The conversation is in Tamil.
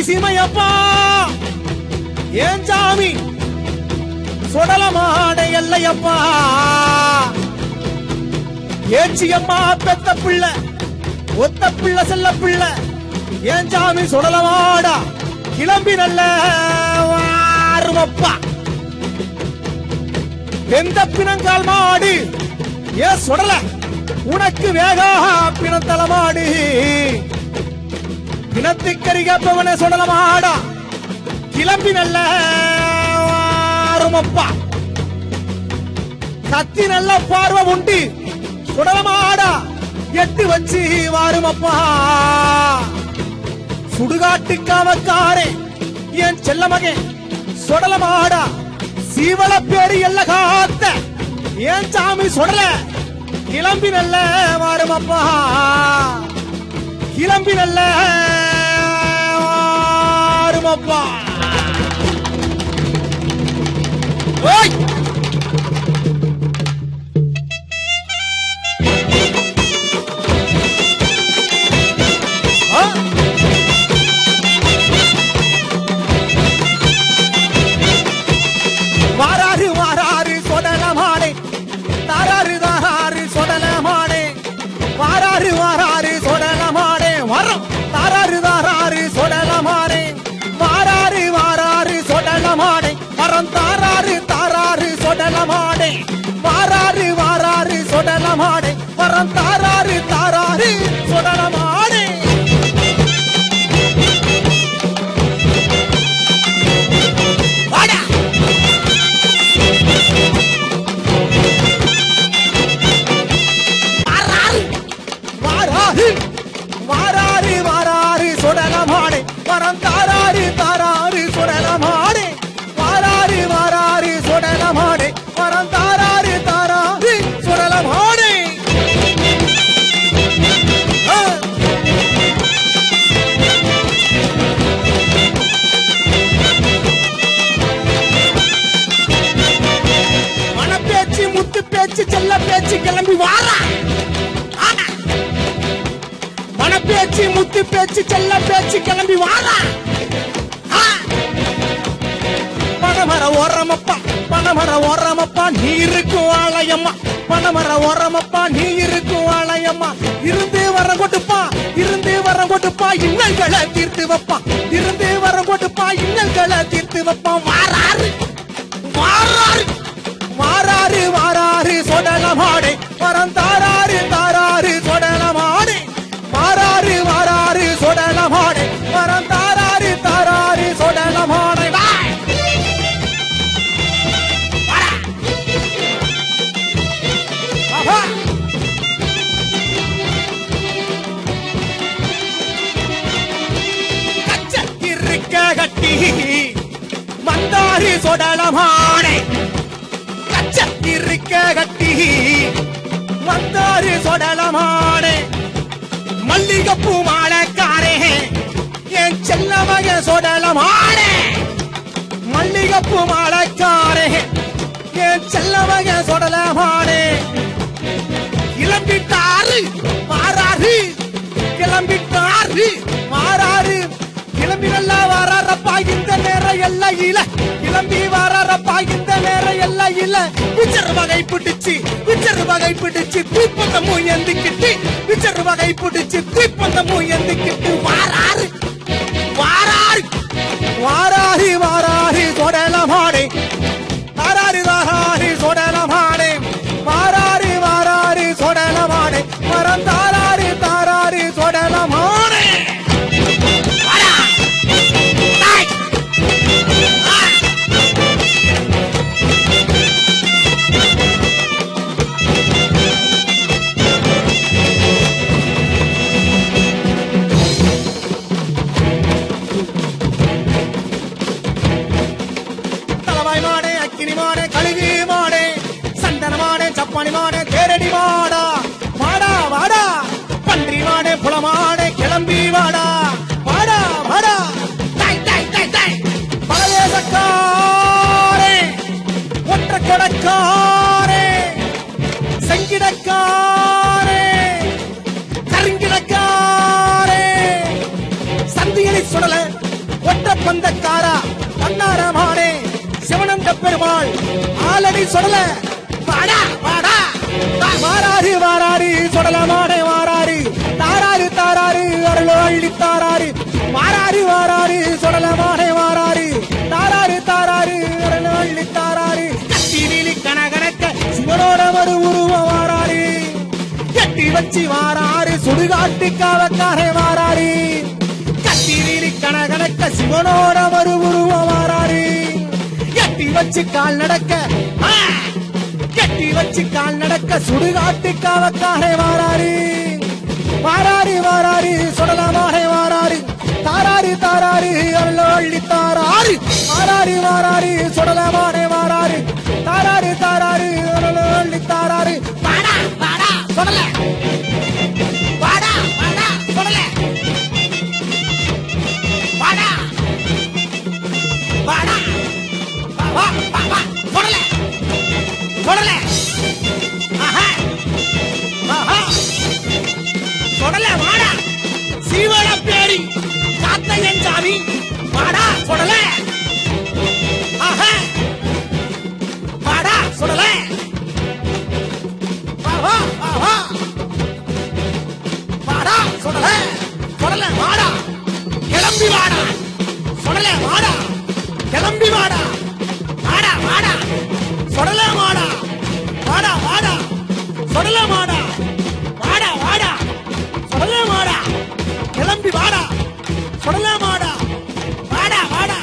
சீமையப்பா ஏன் சாமி சுடலமாட எல்லையப்பா ஏச்சியம்மா பெத்த பிள்ளை ஒத்த பிள்ளை செல்ல பிள்ளை ஏன் சாமி சுடலமாடா கிளம்பி நல்ல வாருமப்பா எந்த பிணங்கால் மாடு ஏ சுடல உனக்கு வேகா பிணத்தல மாடு பிணத்துக்கறி கேப்பவன சுடலமாடா கிளம்பி நல்ல வாருமப்பா கத்தி நல்ல பார்வை உண்டு சுடலமாடா எட்டு வச்சு வாருமப்பா சுடுகாட்டு காவக்காரே என் செல்ல மகன் சுடலமாடா சீவள பேரு எல்ல காத்த ஏன் சாமி சுடல கிளம்பி நல்ல வாருமப்பா கிளம்பி நல்ல வாருமப்பா ஓய் தாராறு தாராறு சொடலமாடே வாராறு வாராறு சொடலமாடே வரம் தாராறு தாராறு சொடலமாடே வாராறு வாராறு வாராறு சொடலமாடே வரம் தாராறு தாராறு சொடலமாடே வாராறு வாராறு சொடலமாடே வரம் தாராறு தாராறு சொடலமாடே மனப்பேச்சு முத்து பேச்சு செல்ல பேச்சு கிளம்பி வாரா மனப்பேச்சு முத்து பேச்சு செல்ல பேச்சு கிளம்பி வாரா பனமர ஓரமப்பா பனமர ஓரமப்பா நீ இருக்கும் ஆலயம்மா பனமர ஓரமப்பா நீ இருக்கும் ஆலயம்மா இருந்து வரம் கொடுப்பா இருந்து வரம் கொடுப்பா இன்னல்களை தீர்த்து வைப்பா இருந்து வரம் கொடுப்பா இன்னல்களை தீர்த்து வைப்பா வாராறு வாராறு வாராறு வாராறு சொடலமாடே வரம் தாராறு தாராறு சொடலமாடே வாராறு வாராறு சொடலமாடே வரம் தாராறு தாராறு சொடலமாடே கட்டி மந்தாரி சொடலமாடே கச்சத்திருக்க கட்டி மந்தாரி சொடலமாடே மல்லிகப்பூ மாலைக்காரே என் செல்ல மக சொடலமாடே மல்லிகப்பூ மாலைக்காரே என் செல்ல மக சொடலமாடே கிளம்பிட்டாரு வாராரு கிளம்பிட்டாரு வாராரு கிளம்பி நல்லா வாரப்பா இந்த நேரம் எல்லாம் இல்ல கிளம்பி வாரப்பா இந்த நேரம் எல்லாம் இல்ல விச்சர் வகை பிடிச்சு தீப்பந்தமும் எந்திக்கிட்டு விச்சர் வகை பிடிச்சு தீப்பந்தமும் எந்திக்கிட்டு வாராரு வாராரு வாராரி வாராரி சொடலமாடே தாராரி தாராரி சொடலமாடே வாராரி வாராரி சொடலமாடே வரம் தாராரி தாராரி சொடலமாடே சப்பானி மாடே தேரடி மாடா வாடா வாடா பன்றி மாடே புலமாடே கிளம்பி வாடா வாடா வாடா பழவேசக்காரே ஒற்ற கொடக்காரே செங்கிடக்காரே கருங்கிடக்காரே சந்தியலை சுடல ஆட்டக்காரா கண்ணாரமானே சிவனந்த பெருமாள் ஆலடி சொடல வாடா வாடா வாராரு வாராரு சொடலமானே வாராரு தாராரு தாராரு அருளோ அள்ளி தாராரு வாராரு வாராரு சொடலமானே வாராரு தாராரு தாராரு அருளோ அள்ளி தாராரு கத்திரிலி கனகனக்க சிவனோட ஒரு உருவம் வாராரு கட்டி வச்சு வாராரு சுடுகாட்டு காவக்காரே வாராரு கத்திரிலி கனகனக்க சிவனோட ஒரு உருவம் வாராரு கட்டி வச்சு கால் நடக்க கட்டி வச்சு கால் நடக்க சுடுகாட்டு காவக்காரே வாராரு வாராரு வாராரு சொடலமானே வாராரு தாராரு தாராரு அருளோ அள்ளி தாராரு வாராரு வாராரு சொடலமானே வாராரு தாராரு தாராரு அருளோ அள்ளி தாராரு வாடா வாடா சொடல வாடா வாடா சொடல வாடா வாடா வா வா வா சொடல சொடல ஆஹா ஆஹா சொடல வாடா சீவள பேரி காத்தையன் சாமி வாடா சொடல ஆஹா வாடா சொடல ஆஹா ஆஹா வாடா சொடல சொடல வாடா கிளம்பி வாடா சொடல வாடா கிளம்பி வாடா வாடா வாடா சொடல வாடா வாடா வாடா சொடல வாடா வாடா வாடா சொடல வாடா கிளம்பி வாடா சொடல வாடா வாடா வாடா